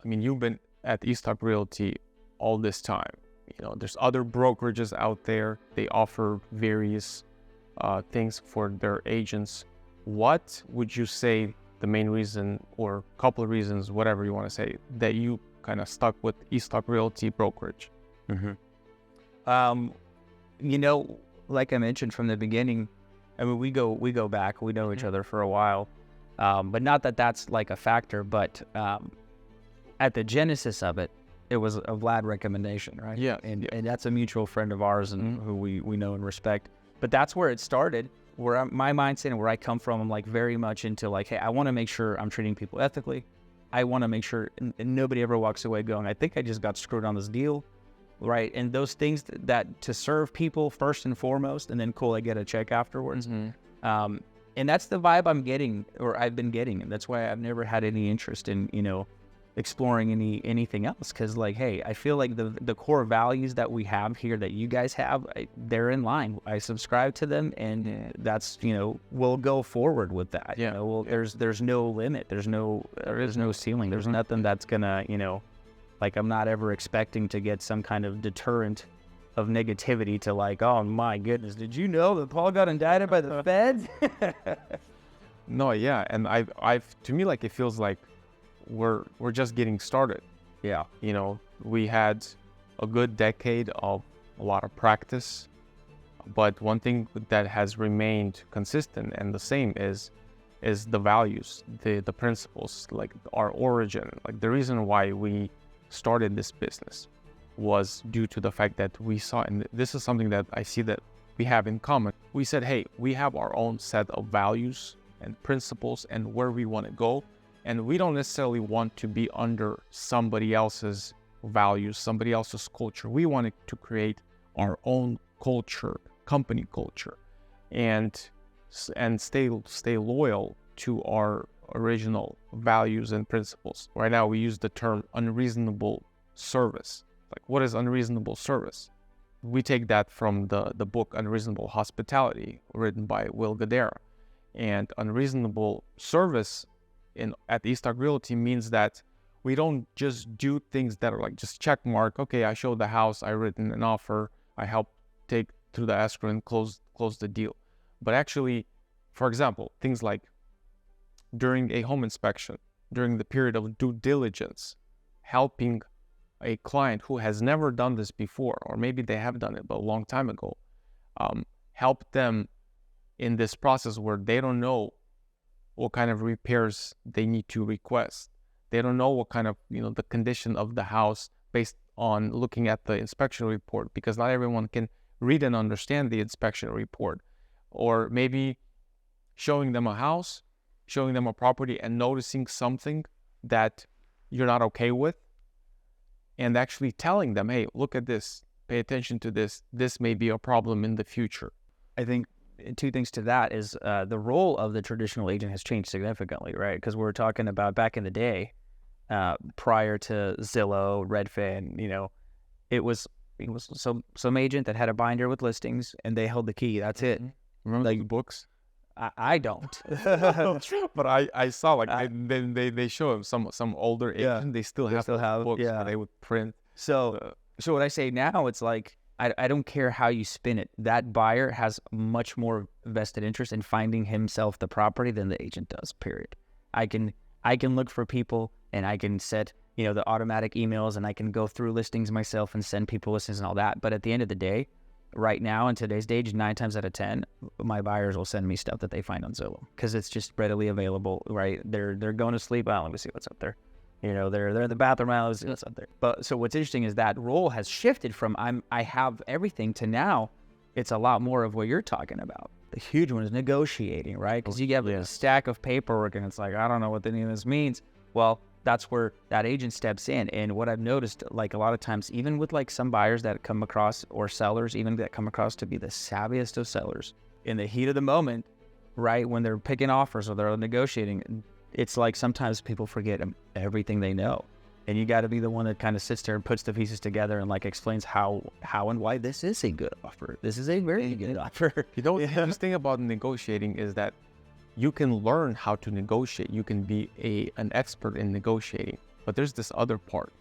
I mean, you've been at Eastok Realty all this time. You know, there's other brokerages out there. They offer various things for their agents. What would you say the main reason, or a couple of reasons, whatever you want to say, that you kind of stuck with Eastok Realty Brokerage? You know, like I mentioned from the beginning, I mean, we go back. We know each other for a while, but not that that's like a factor. But at the genesis of it, it was a Vlad recommendation, right? Yeah, and that's a mutual friend of ours and who we know and respect. But that's where it started. Where my mindset and where I come from, I'm like very much into like, hey, I want to make sure I'm treating people ethically. I want to make sure and nobody ever walks away going, I think I just got screwed on this deal, right? And those things that to serve people first and foremost, and then cool, I get a check afterwards. And that's the vibe I'm getting, or I've been getting, and that's why I've never had any interest in, you know, exploring anything else. Because like, hey, I feel like the core values that we have here that you guys have, they're in line. I subscribe to them, and that's, you know, we'll go forward with that. You know, there's no limit, there is no ceiling, there's nothing that's gonna, you know, like I'm not ever expecting to get some kind of deterrent of negativity to like, oh my goodness, did you know that Paul got indicted by the feds? No, yeah, and I've to me, like, it feels like we're just getting started. Yeah. You know, we had a good decade of a lot of practice, but one thing that has remained consistent and the same is the values, the principles, like our origin. Like the reason why we started this business was due to the fact that we saw, and this is something that I see that we have in common. We said, hey, we have our own set of values and principles and where we want to go. And we don't necessarily want to be under somebody else's values, somebody else's culture. We wanted to create our own culture, company culture, and stay loyal to our original values and principles. Right now, we use the term unreasonable service. Like, what is unreasonable service? We take that from the book Unreasonable Hospitality, written by Will Guidara. And unreasonable service at Eastok Realty means that we don't just do things that are like just check mark. Okay, I showed the house, I written an offer, I helped take through the escrow and close the deal. But actually, for example, things like during a home inspection, during the period of due diligence, helping a client who has never done this before, or maybe they have done it but a long time ago, help them in this process where they don't know what kind of repairs they need to request. They don't know what kind of, you know, the condition of the house based on looking at the inspection report, because not everyone can read and understand the inspection report. Or maybe showing them a house, showing them a property and noticing something that you're not okay with, and actually telling them, hey, look at this, pay attention to this, this may be a problem in the future. I think two things to that is the role of the traditional agent has changed significantly, right? Because we're talking about back in the day, prior to Zillow, Redfin, you know, it was some agent that had a binder with listings and they held the key. That's it. Remember like the books? I don't. But I saw like they show them some older agent. They still have books where they would print. So what I say now, it's like, I don't care how you spin it. That buyer has much more vested interest in finding himself the property than the agent does, period. I can look for people and I can set, you know, the automatic emails and I can go through listings myself and send people listings and all that. But at the end of the day, right now in today's age, 9 times out of 10, my buyers will send me stuff that they find on Zillow because it's just readily available, right? They're going to sleep. Let me see what's up there. You know, they're in the bathroom. Let's see what's up there. But so what's interesting is that role has shifted from I have everything to now it's a lot more of what you're talking about. The huge one is negotiating, right? Because you get a stack of paperwork and it's like, I don't know what any of this means. Well, that's where that agent steps in. And what I've noticed, like a lot of times, even with like some buyers that come across, or sellers even that come across to be the savviest of sellers, in the heat of the moment, right, when they're picking offers or they're negotiating, it's like sometimes people forget everything they know. And you got to be the one that kind of sits there and puts the pieces together and like explains how and why this is a good offer. This is a very good offer. You know, the interesting about negotiating is that you can learn how to negotiate. You can be an expert in negotiating. But there's this other part,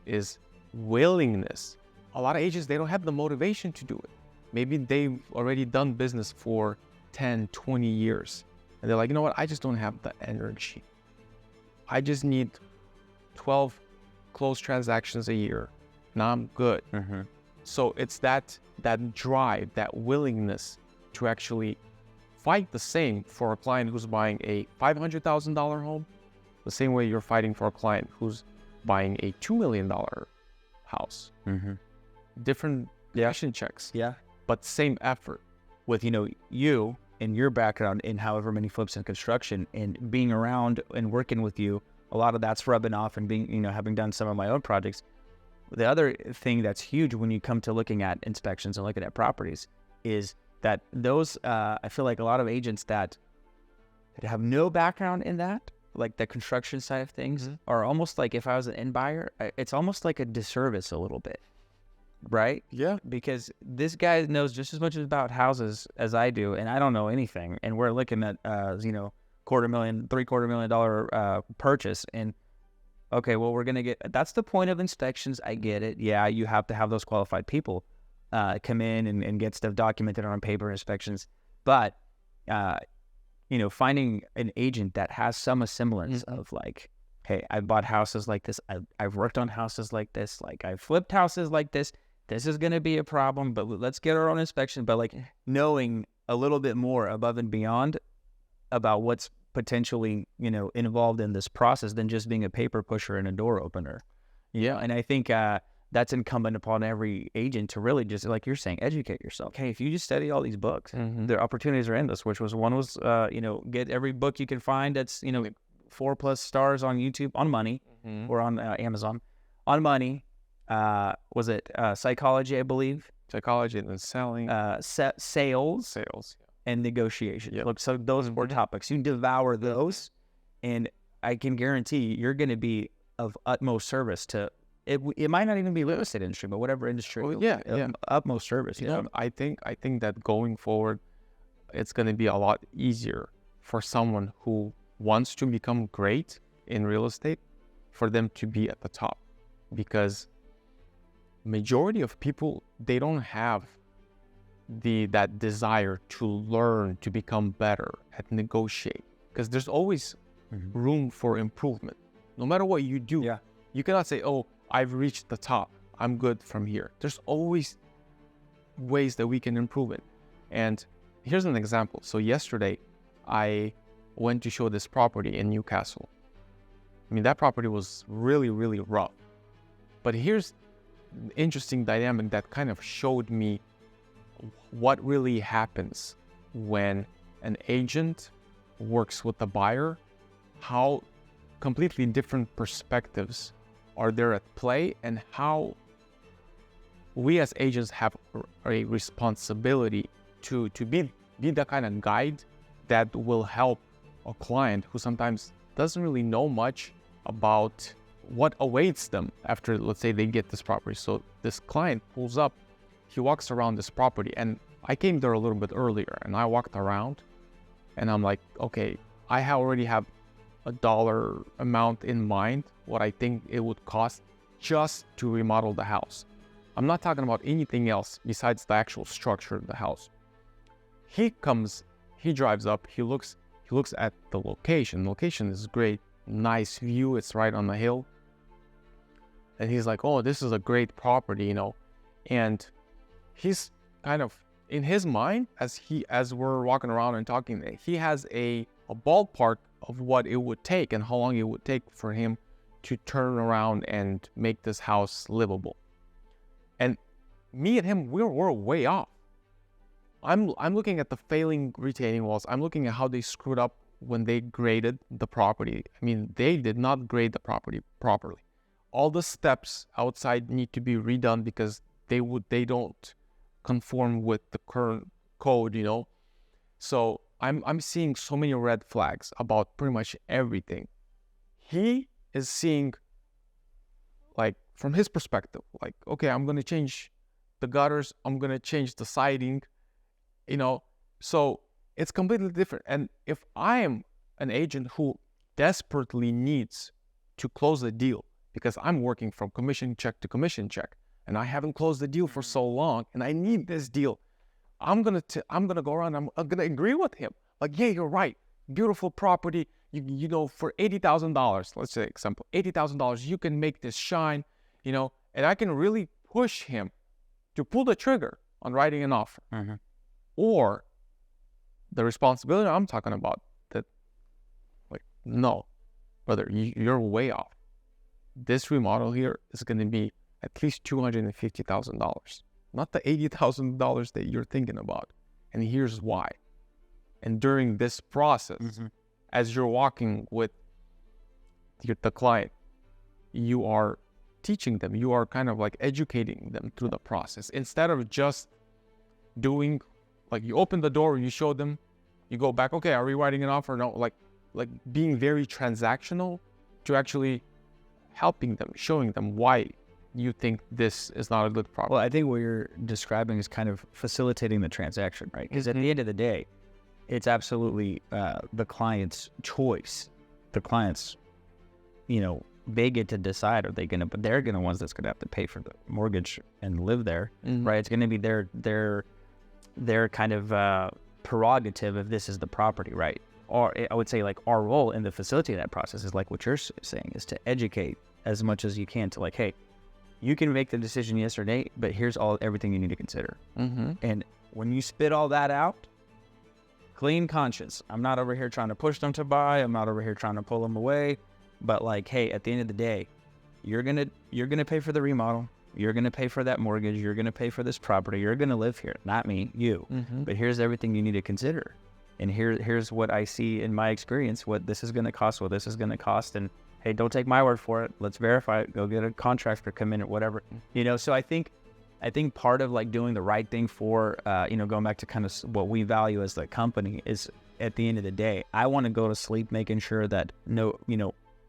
is willingness. A lot of agents, they don't have the motivation to do it. Maybe they've already done business for 10, 20 years. And they're like, you know what? I just don't have the energy. I just need 12 closed transactions a year. Now I'm good. So it's that drive, that willingness to actually fight the same for a client who's buying a $500,000 home, the same way you're fighting for a client who's buying a $2 million house. Different commission checks, but same effort. With, you and your background in however many flips in construction and being around and working with you, a lot of that's rubbing off, and being, having done some of my own projects. The other thing that's huge when you come to looking at inspections and looking at properties is that those, I feel like a lot of agents that have no background in that, like the construction side of things, are almost like, if I was an end buyer, it's almost like a disservice a little bit, right? Yeah. Because this guy knows just as much about houses as I do, and I don't know anything. And we're looking at, $250,000 purchase, and okay, well, we're going to get, that's the point of inspections. I get it. Yeah, you have to have those qualified people come in and get stuff documented on paper inspections. But, finding an agent that has some semblance of like, hey, I've bought houses like this. I've worked on houses like this. Like, I've flipped houses like this. This is going to be a problem, but let's get our own inspection. But like knowing a little bit more above and beyond about what's potentially, involved in this process than just being a paper pusher and a door opener. Yeah. And I think that's incumbent upon every agent to really just, like you're saying, educate yourself. Hey, if you just study all these books, the opportunities are endless, which was one was, get every book you can find that's, 4+ stars on YouTube on money or on Amazon on money. Was it psychology, I believe? Psychology and then selling. Sales. And negotiation. Look, so those 4 topics, you devour those, and I can guarantee you're going to be of utmost service to it. It might not even be real estate industry, but whatever industry. Utmost service. I think that going forward, it's going to be a lot easier for someone who wants to become great in real estate, for them to be at the top, because majority of people, they don't have that desire to learn, to become better at negotiate, because there's always room for improvement. No matter what you do, you cannot say, oh, I've reached the top, I'm good from here. There's always ways that we can improve it. And here's an example. So yesterday, I went to show this property in Newcastle. I mean, that property was really, really rough. But here's the interesting dynamic that kind of showed me what really happens when an agent works with the buyer, how completely different perspectives are there at play, and how we as agents have a responsibility to be the kind of guide that will help a client who sometimes doesn't really know much about what awaits them after, let's say, they get this property. So this client pulls up, he walks around this property, and I came there a little bit earlier, and I walked around, and I'm like, okay, I already have a dollar amount in mind, what I think it would cost just to remodel the house. I'm not talking about anything else besides the actual structure of the house. He drives up, he looks at the location. The location is great, nice view, it's right on the hill. And he's like, oh, this is a great property, and he's kind of, in his mind, as we're walking around and talking, he has a ballpark of what it would take and how long it would take for him to turn around and make this house livable. And me and him, we're way off. I'm looking at the failing retaining walls. I'm looking at how they screwed up when they graded the property. I mean, they did not grade the property properly. All the steps outside need to be redone because they don't conform with the current code, So I'm seeing so many red flags about pretty much everything. He is seeing, like, from his perspective, like, okay, I'm going to change the gutters, I'm going to change the siding, so it's completely different. And if I am an agent who desperately needs to close a deal, because I'm working from commission check to commission check, and I haven't closed the deal for so long, and I need this deal. I'm gonna go around. I'm gonna agree with him. Like, yeah, you're right. Beautiful property. You know, for $80,000, let's say example, $80,000, you can make this shine. You know, and I can really push him to pull the trigger on writing an offer. Or the responsibility I'm talking about, that, like, no, brother, you're way off. This remodel here is going to be at least $250,000, not the $80,000 that you're thinking about. And here's why. And during this process, as you're walking with the client, you are teaching them, you are kind of like educating them through the process, instead of just doing, like, you open the door, you show them, you go back, okay, are we writing an offer? No, like being very transactional, to actually helping them, showing them why you think this is not a good property. Well, I think what you're describing is kind of facilitating the transaction, right? Because at the end of the day, it's absolutely the client's choice. The client's, you know, they get to decide, are they going to, but they're going to ones that's going to have to pay for the mortgage and live there, right? It's going to be their kind of prerogative if this is the property, right? Or I would say, like, our role in the facility of that process is like what you're saying, is to educate as much as you can to, like, hey, you can make the decision yes or nay, but here's everything you need to consider. And when you spit all that out, clean conscience. I'm not over here trying to push them to buy. I'm not over here trying to pull them away. But, like, hey, at the end of the day, you're gonna pay for the remodel. You're gonna pay for that mortgage. You're gonna pay for this property. You're gonna live here, not me, you. But here's everything you need to consider. And here's what I see in my experience, what this is gonna cost, what this is gonna cost. And hey, don't take my word for it. Let's verify it. Go get a contractor, come in or whatever. You know, so I think part of, like, doing the right thing for, you know, going back to kind of what we value as the company is, at the end of the day, I want to go to sleep making sure that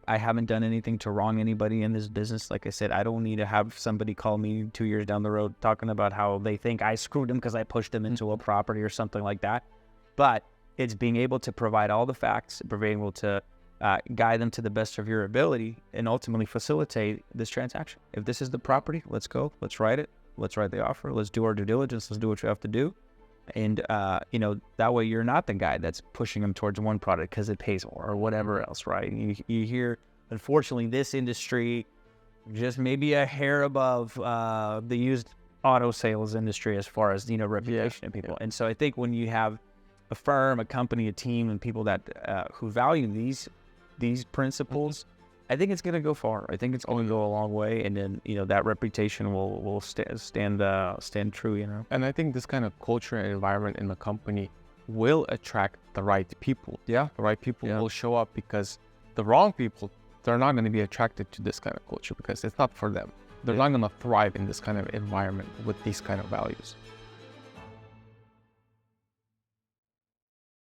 I haven't done anything to wrong anybody in this business. Like I said, I don't need to have somebody call me 2 years down the road talking about how they think I screwed them because I pushed them into a property or something like that. But it's being able to provide all the facts, being able to guide them to the best of your ability, and ultimately facilitate this transaction. If this is the property, let's go. Let's write it. Let's write the offer. Let's do our due diligence. Let's do what you have to do. And, you know, that way you're not the guy that's pushing them towards one product because it pays more or whatever else, right? You hear, unfortunately, this industry just maybe a hair above the used auto sales industry as far as, you know, reputation of people. And so I think when you have a firm, a company, a team, and people that who value these principles, I think it's going to go far. I think it's going to go a long way, and then, you know, that reputation will stand true, you know. And I think this kind of culture and environment in the company will attract the right people. The right people will show up, because the wrong people, they're not going to be attracted to this kind of culture because it's not for them. They're not going to thrive in this kind of environment with these kind of values.